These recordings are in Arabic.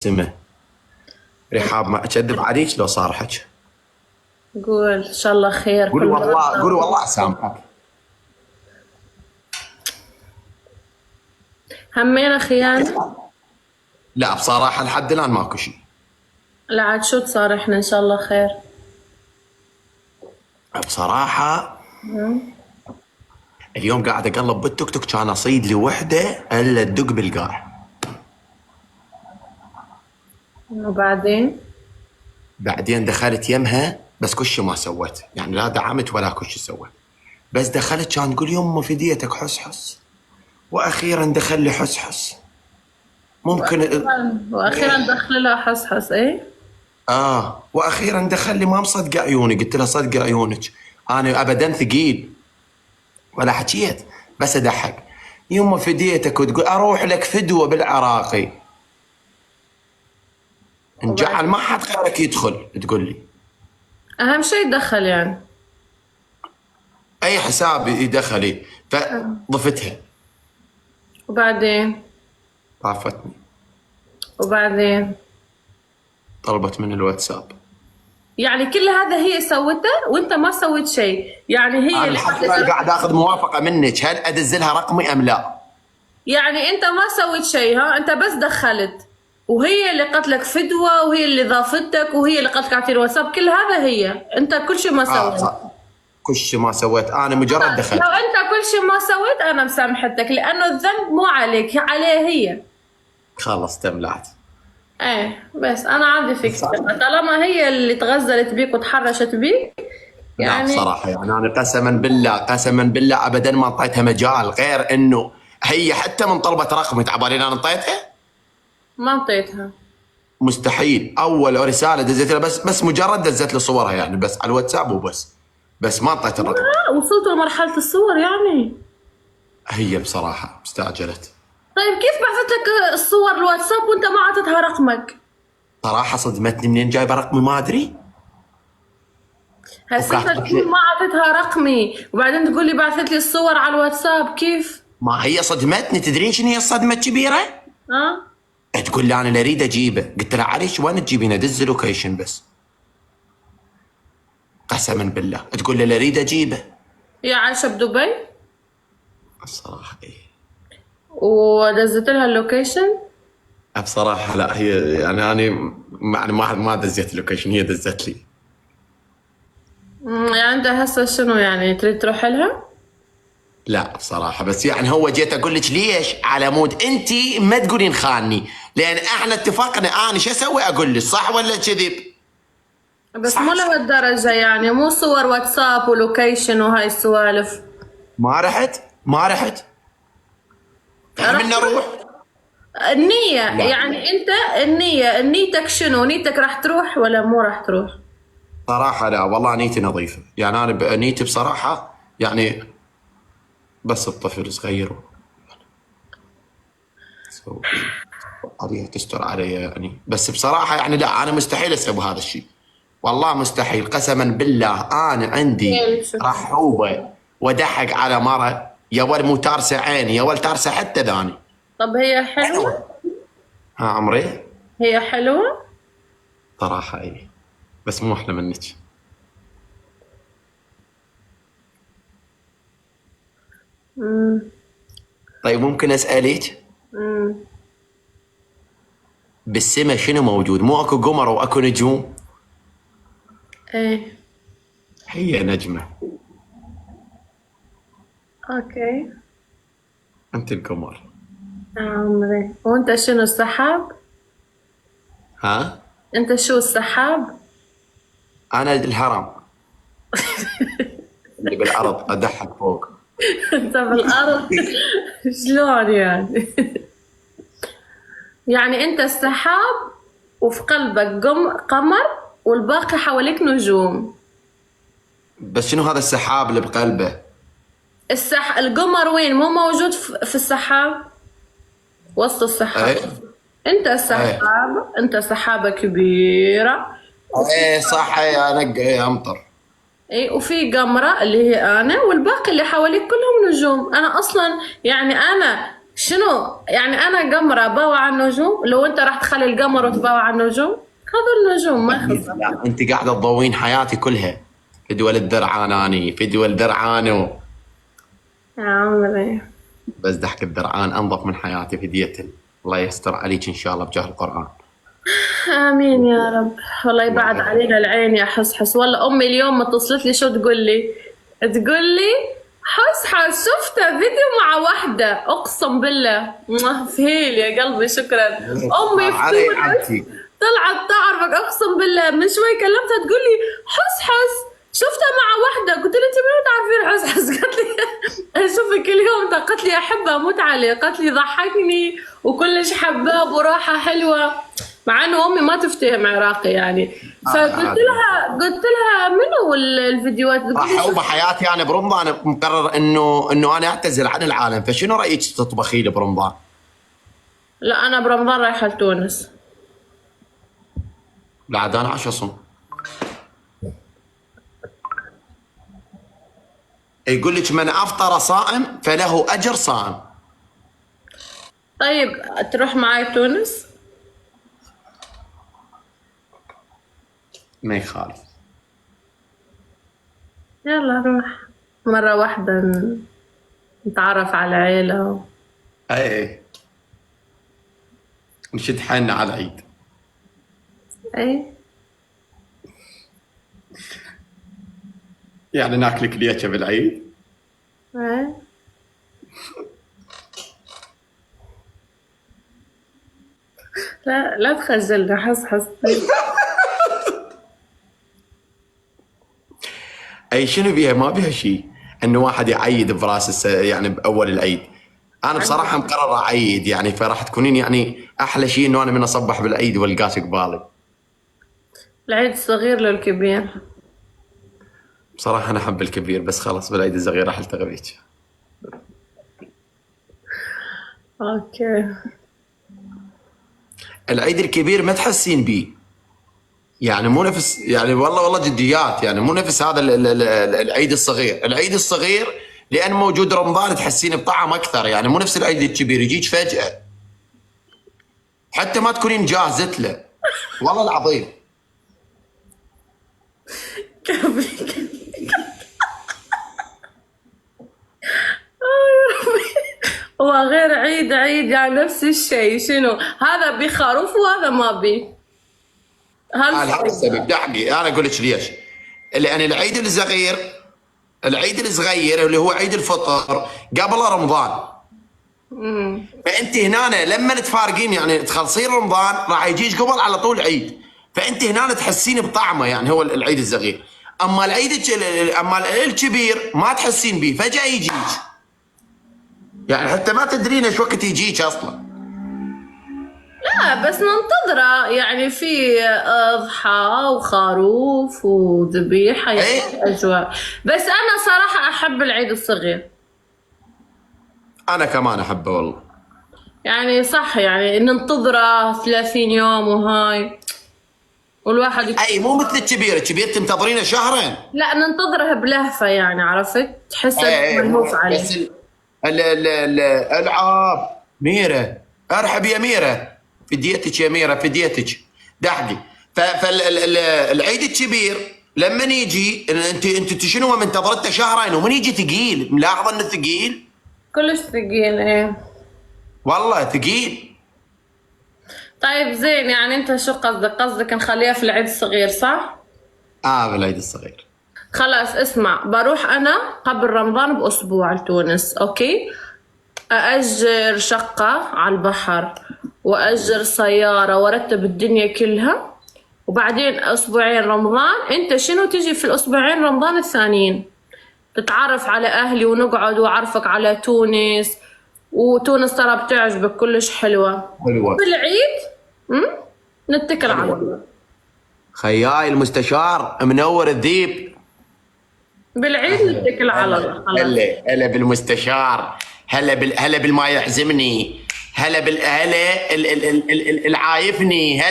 بالسماء. رحاب ما اكذب عليك لو صار حكي. قول ان شاء الله خير. قولي والله قولي والله اسامحك. همينا خيانة؟ لا بصراحه لحد الان ماكو شيء. لا عاد شو تصارحنا ان شاء الله خير. بصراحه اليوم قاعد اقلب بالتوك توك كان اصيد لي وحده الا تدق بالقاع. وبعدين؟ بعدين دخلت يمها بس كل شيء ما سويت، يعني لا دعمت ولا كل شيء سويت، بس دخلت كان تقول يمه فديتك حس حس، واخيرا دخل لي حس حس. ممكن واخيرا دخل لها حصحص. ايه واخيرا دخل لي ما مصدق عيوني، قلت له صدق عيونك انا ابدا ثقيل ولا حكيت بس اضحك. يمه فديتك وتقول اروح لك فدوه بالعراقي، انجعل ما حد غيرك يدخل تقول لي. اهم شيء يدخل يعني. اي حساب يدخلي فضفتها. وبعدين؟ عافتني. وبعدين؟ طلبت من الواتساب. يعني كل هذا هي سوته وانت ما سويت شيء، يعني هي انا لحد الان قاعد اخذ موافقه منك، هل ادزلها رقمي ام لا؟ يعني انت ما سويت شيء، ها انت بس دخلت وهي اللي قالت لك فدوه وهي اللي ضافتك وهي اللي قالت لك اعطي الواتساب، كل هذا هي، انت كل شيء ما سويت. صح. كل شيء ما سويت، انا مجرد دخلت. لو انت كل شيء ما سويت انا مسامحتك، لانه الذنب مو عليك، عليه هي. خلص تملعت. ايه بس انا عندي فيك طالما هي اللي تغزلت بيك وتحرشت بيك يعني. لا بصراحه يعني انا قسما بالله ابدا ما اعطيتها مجال، غير انه هي حتى من طلبه رقمي تعبالي انا انطيتها؟ ما انطيتها. مستحيل. اول رساله دزيت لها بس مجرد دزت لي صورها يعني بس على الواتساب وبس، بس ما اعطيت الرقم. وصلتوا لمرحله الصور يعني؟ هي بصراحه استعجلت. طيب كيف بعثت لك الصور الواتساب وانت ما اعطيتها رقمك؟ صراحه صدمتني، منين جايبه رقمي ما ادري. هسه انت تقول ما اعطيتها رقمي وبعدين تقول لي بعثت لي الصور على الواتساب، كيف؟ ما هي صدمتني، تدرين شنو هي الصدمه الكبيره؟ تقول لي انا لا اريد اجيبه، قلت لها عليش وين تجيبينه؟ دز لوكيشن بس. قسما بالله تقول لي لا اريد اجيبه. هي عايشه بدبي؟ الصراحه ايه. ودزت لها اللوكيشن؟ بصراحه لا، هي يعني انا ما دزيت اللوكيشن، هي دزت لي. يعني انت هسه شنو يعني تريد تروح لها؟ لا بصراحه، بس يعني هو جيت اقول لك ليش على مود انت ما تقولين خاني، لان احنا اتفقنا انا شو اسوي اقول لك، صح ولا كذب؟ بس مو لهالدرجه يعني، مو صور واتساب ولوكيشن وهاي السوالف. ما رحت من اروح. النية لا. يعني انت نيتك شنو؟ نيتك راح تروح ولا مو راح تروح؟ صراحه لا والله نيتي نظيفه، يعني انا نيتي بصراحه يعني بس الطفل صغير عليها تستر علي يعني، بس بصراحه يعني لا انا مستحيل اسوي هذا الشيء، والله مستحيل قسما بالله. انا عندي رحوبه ودحق على مره يا ول مو تارسه عيني يا ول تارسه حتى ذاني. طب هي حلوه؟ ها عمري؟ هي حلوه؟ صراحه ايه بس مو احلى منك. طيب ممكن اسالك بالسما شنو موجود؟ مو اكو قمر واكو نجوم؟ ايه هي نجمه. اوكي. انت القمر. عمري. وانت شنو السحاب؟ ها؟ انت شو السحاب؟ انا الهرم اللي بالارض ادحك فوق. انت بالارض شلون يعني؟ يعني انت السحاب وفي قلبك قمر والباقي حواليك نجوم. بس شنو هذا السحاب اللي بقلبه؟ القمر وين؟ مو موجود في السحاب، وسط السحاب. ايه؟ انت السحاب. انت سحابة كبيرة. ايه صح، يا نق يا امطر. ايه وفي قمرة اللي هي انا والباقي اللي حواليك كلهم نجوم. انا اصلا يعني انا شنو يعني انا قمره باوع على النجوم؟ لو انت راح تخلي القمر وتباوع على النجوم، خذ النجوم ما يخصك. لا انت قاعده تضوين حياتي كلها. فدوى الدرعان اني فدوى الدرعان يا عمري بس ضحك الدرعان انظف من حياتي فدية. الله يستر عليك ان شاء الله بجاه القران. امين يا رب. والله يبعد علينا العين يا حسحس. والله امي اليوم اتصلت لي شو تقول لي؟ تقول لي حسحس شفت فيديو مع واحدة، اقسم بالله فهيل يا قلبي شكرا. امي في علي تونس عمتي. طلعت تعرفك، اقسم بالله من شوي كلمتها تقول لي حسحس شفتها مع واحدة. قلت لها انت منو تعرفين حسحس؟ قالت لي اشوفك اليوم. قالت لي احبها اموت عليه. قالت لي ضحكني وكلش حباب وراحة حلوة، مع انه امي ما تفتهم عراقي يعني. قلت لها منو الفيديوهات؟ راح احب حياتي انا برمضان مقرر انه انا اعتزل عن العالم، فشنو رايك تطبخي لي برمضان؟ لا انا برمضان رايحة لتونس. بعد انا عش اصوم. يقول لك من افطر صائم فله اجر صائم. طيب تروح معي تونس؟ ما يخالف. يلا روح مرة واحدة نتعرف على عيلة. اي نشد حالنا على العيد. اي يعني ناكل كليتشه بالعيد. اي لا تخجلنا حس. اي شنو بيها؟ ما بيها شيء انه واحد يعيد براس يعني باول العيد. انا بصراحه مقرر اعيد يعني، فراح تكونين يعني احلى شيء انه انا من اصبح بالعيد والقاك قبالي. العيد الصغير للكبير. بصراحه انا احب الكبير، بس خلاص بالعيد الصغير راح التقى بيك. اوكي. العيد الكبير ما تحسين بيه، يعني مو نفس، يعني والله جديات، يعني مو نفس هذا العيد الصغير. العيد الصغير لان موجود رمضان تحسين بطعم اكثر، يعني مو نفس العيد الكبير يجيك فجأة حتى ما تكونين جاهزت له. والله العظيم. هو غير عيد يعني نفس الشيء. شنو هذا بخروف وهذا ما بي؟ هذا السبب دحقي. انا اقول لك ليش. لان العيد الصغير اللي هو عيد الفطر قبل رمضان. فانت هنا لما تفارقين يعني تخلصين رمضان راح يجيك قبل على طول عيد، فانت هنا تحسين بطعمه، يعني هو العيد الصغير. اما اما الكبير ما تحسين به، فجأة يجيك يعني حتى ما تدرين ايش وقت يجيك اصلا. لا بس ننتظره يعني، في اضحى وخروف وذبيحه يعني ايه اجواء. بس انا صراحه احب العيد الصغير. انا كمان احبه والله. يعني صح يعني ننتظره 30 يوم وهاي والواحد اي مو مثل الكبير تنتظرينه شهرين. لا ننتظره بلهفه يعني، عرفت؟ تحس اي ملهوف عليه. بس الالعاب ميره. ارحب يا ميره، فديتك يا ميره فديتك دحقي. فالعيد الكبير لما يجي انت شنو منتظرته شهرين ومن يجي ثقيل. ملاحظه انه ثقيل؟ كلش ثقيل ايه والله ثقيل. طيب زين، يعني انت شو قصدك نخليها في العيد الصغير صح؟ بالعيد الصغير. خلاص اسمع، بروح انا قبل رمضان باسبوع لتونس، اوكي؟ أأجر شقة على البحر وأجر سيارة وأرتب الدنيا كلها، وبعدين أسبوعين رمضان أنت شنو تجي في الأسبوعين رمضان الثانيين تتعرف على أهلي ونقعد وأعرفك على تونس. وتونس ترى بتعجبك كلش حلوة. بالعيد نتكل على الله. خياي المستشار منور الذيب. بالعيد نتكل على الله. هلا بالمستشار، هلا بالما يحزمني، هلا العايفني،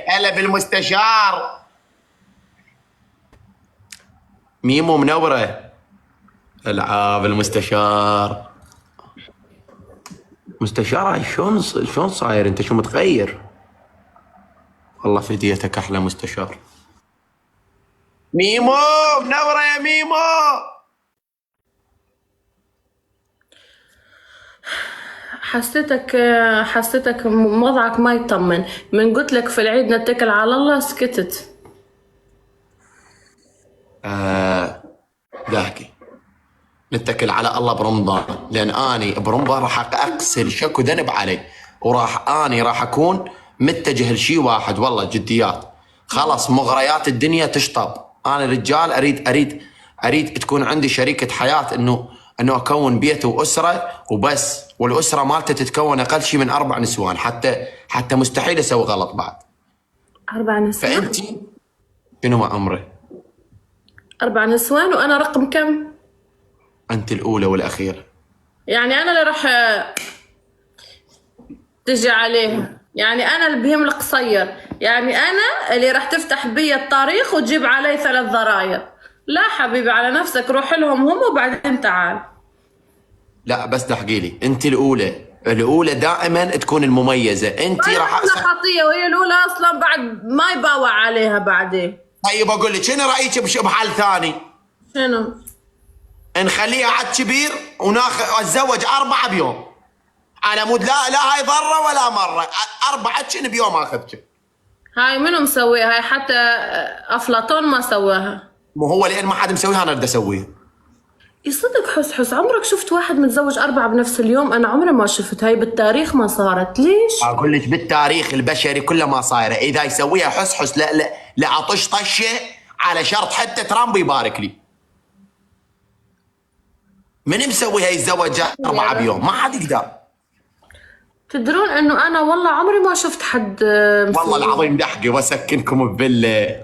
هلا بالمستشار. ميمو منوره. العاب المستشار. مستشار شلون صاير انت؟ شو متغير؟ والله فديتك احلى مستشار. ميمو منوره يا ميمو. حسيتك وضعك ما يطمن. من قلت لك في العيد نتكل على الله سكتت. ضحكي. نتكل على الله برمضان، لان اني برمضان راح اغسل شكو ذنب علي، راح اكون متجه لشيء واحد. والله جديات. خلاص مغريات الدنيا تشطب. انا رجال اريد تكون عندي شريكة حياة، انه اكون بيت واسرة وبس، والاسرة مالته تتكون اقل شيء من 4 نسوان. حتى مستحيل اسوي غلط بعد. 4 نسوان؟ فانتي شنو ما عمري؟ 4 نسوان وانا رقم كم؟ انت الاولى والاخيرة. يعني انا اللي راح تجي عليها، يعني انا اللي بهم القصير، يعني انا اللي راح تفتح بي الطريق وتجيب علي 3 ضراير. لا حبيبي، على نفسك، روح لهم هم وبعدين تعال. لا بس تحكي لي انت الاولى دائما تكون المميزه. انت راح خطيه، وهي الاولى اصلا بعد ما يباوع عليها بعدين. طيب اقول لك شنو رايك بحل ثاني؟ شنو؟ نخليها عاد كبير وناخذ اتزوج 4 بيوم، على مود لا هاي ضره ولا مره. 4 شنو بيوم اخذك. هاي منو مسويها؟ هاي حتى افلاطون ما سواها. مو هو لان ما حد مسويها انا بدي اسويها. يصدق حس عمرك شفت واحد متزوج 4 بنفس اليوم؟ انا عمري ما شفت، هاي بالتاريخ ما صارت. ليش؟ اقول لك بالتاريخ البشري كله ما صايره. اذا يسويها حس لا اطش طشه على شرط حتى ترامب يبارك لي. من مسويها يتزوج 4 بيوم؟ ما حد يقدر. تدرون انه انا والله عمري ما شفت حد والله العظيم دحقي واسكنكم بفيلا.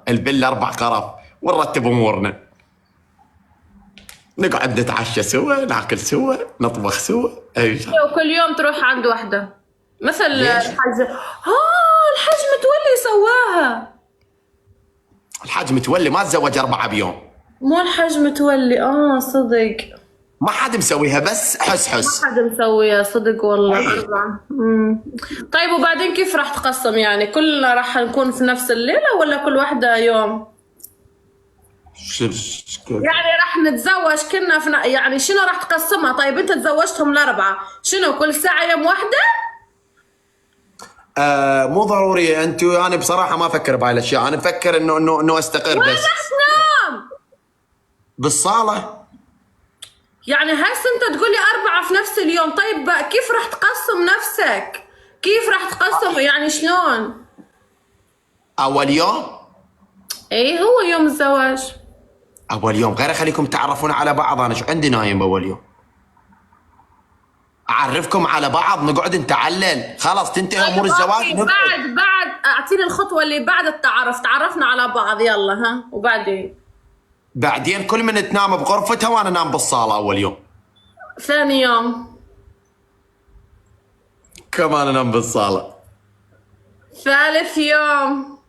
الفيلا 4 قرف ونرتب امورنا، نقعد نتعشى سوا، ناكل سوا، نطبخ سوا. وكل يوم تروح عند واحدة مثل الحاج. الحاج متولي سواها. الحاج متولي ما تزوج 4 بيوم. مو الحاج متولي، صدق ما حد مسويها، بس حس ما حد مسويها صدق والله. 4. طيب وبعدين كيف راح تقسم؟ يعني كلنا راح نكون في نفس الليلة ولا كل واحدة يوم؟ يعني راح نتزوج كنا في يعني شنو راح تقسمها؟ طيب انت تزوجتهم ال4، شنو كل ساعة يوم واحدة؟ مو ضروري. انا بصراحة ما افكر بهاي الاشياء. انا افكر انه استقر وين بس. راح تنام؟ بالصالة. يعني هسه انت تقول لي 4 في نفس اليوم. طيب بقى كيف راح تقسم نفسك؟ كيف راح تقسم؟ يعني شلون؟ اول يوم؟ ايه هو يوم الزواج. اول يوم غير اخليكم تعرفون على بعض. انا شو عندي نايم باول يوم؟ اعرفكم على بعض، نقعد نتعلل. خلاص تنتهي امور الزواج. بعد اعطيني الخطوه اللي بعد التعرف. تعرفنا على بعض يلا، بعدين كل من تنام بغرفتها وانا انام بالصاله. اول يوم. ثاني يوم كمان انام بالصاله. ثالث يوم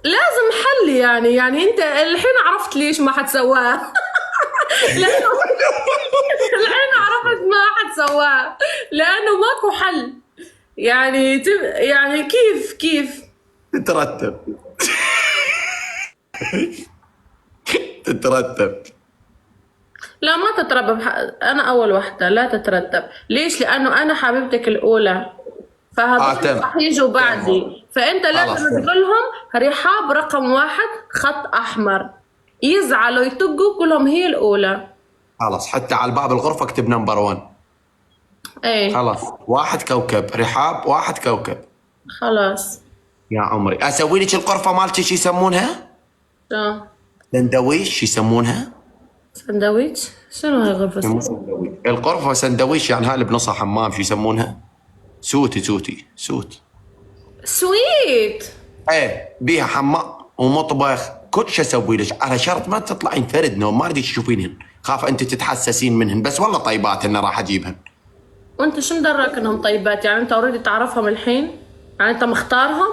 لازم حل. يعني انت الحين عرفت ليش ما حد سواها. لانه الحين عرفت ما حد سواها لانه ماكو حل. يعني كيف تترتب. تترتب. لا ما تترتب. انا اول وحده لا تترتب. ليش؟ لانه انا حبيبتك الاولى، فهذول راح يجوا بعدي. فانت لازم تقول لهم رحاب رقم 1 خط احمر، يزعلوا يطقوا كلهم هي الاولى. خلاص حتى على الباب الغرفه اكتب نمبر 1. ايه خلاص 1 كوكب رحاب 1 كوكب. خلاص يا عمري اسوي لك الغرفه مالتي شو يسمونها؟ شو؟ سندويش يسمونها؟ سندويش؟ شنو هاي غرفه سندويش؟ الغرفه سندويش يعني هاي اللي بنصها حمام شو يسمونها؟ سوت. سويت. ايه بيها حمام ومطبخ كل شيء اسوي لك، على شرط ما تطلعين فرد نوم. ما اريد تشوفينهن، خاف انت تتحسسين منهن. بس والله طيبات انه راح اجيبهن. وانت شو مدرك انهم طيبات؟ يعني انت اوريدي تعرفهم الحين؟ يعني انت مختارهم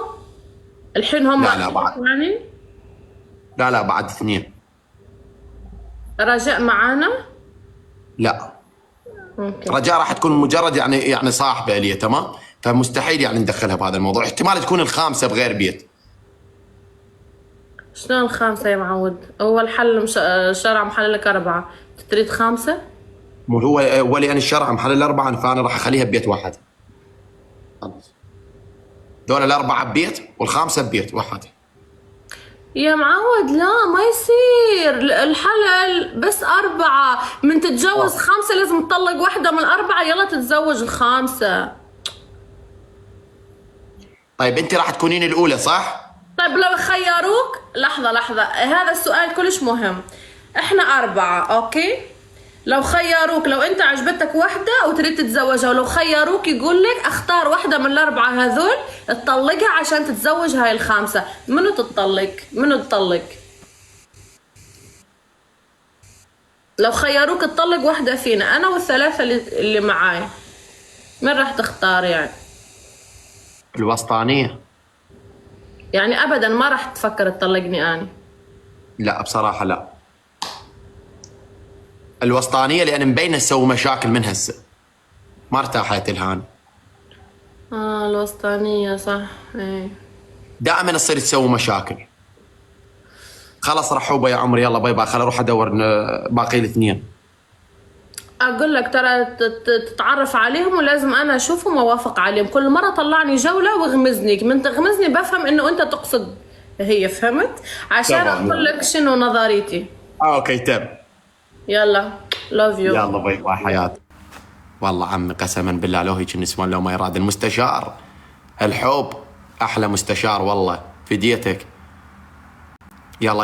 الحين هم؟ لا بعد. يعني لا بعد 2. رجاء معانا؟ لا، اوكي. رجاء راح تكون مجرد يعني صاحبه لي، تمام؟ فمستحيل يعني ندخلها بهذا الموضوع. احتمال تكون الخامسه بغير بيت. شلون الخامسة يا معود؟ هو الحل شرع محل لك 4، تريد 5؟ مو هو لان الشرع محل ال4، فانا راح اخليها ببيت واحد. خلاص، دول ال4 ببيت والخامسه ببيت واحد. يا معود لا، ما يصير. الحلل بس 4، من تتجوز 5 لازم تطلق واحدة من 4، يلا تتزوج الخامسة. طيب انت راح تكونين الاولى صح؟ طيب لو خيروك، لحظة هذا السؤال كلش مهم. احنا 4 اوكي، لو خيروك، لو انت عجبتك واحدة وتريد تتزوجها، ولو خيروك يقول لك اختار واحدة من ال4 هذول تطلقها عشان تتزوج هاي الخامسة، منو تطلق؟ منو تطلق؟ لو خيروك تطلق واحدة فينا، انا والثلاثة اللي معاي، من راح تختار يعني؟ الوسطانيه. يعني ابدا ما راح تفكر تطلقني اني؟ لا بصراحه لا، الوسطانيه لان مبينه تسوي مشاكل من هسه، ما ارتاحت الهان. الوسطانية صح. ايه دائما تصير تسوي مشاكل. خلاص رحوبه يا عمري، يلا باي باي، خل اروح ادور باقي الاثنين. اقول لك ترى تتعرف عليهم ولازم انا اشوفهم واوافق عليهم. كل مره طلعني جوله واغمزني، من تغمزني بفهم انه انت تقصد هي، فهمت؟ عشان طبعاً. اقول لك شنو نظريتي. اوكي تم. يلا love you. يلا باي باي حياتي. والله عمي قسما بالله لو هيك النسوان لو ما يراد المستشار الحب احلى مستشار والله، فديتك. يلا يا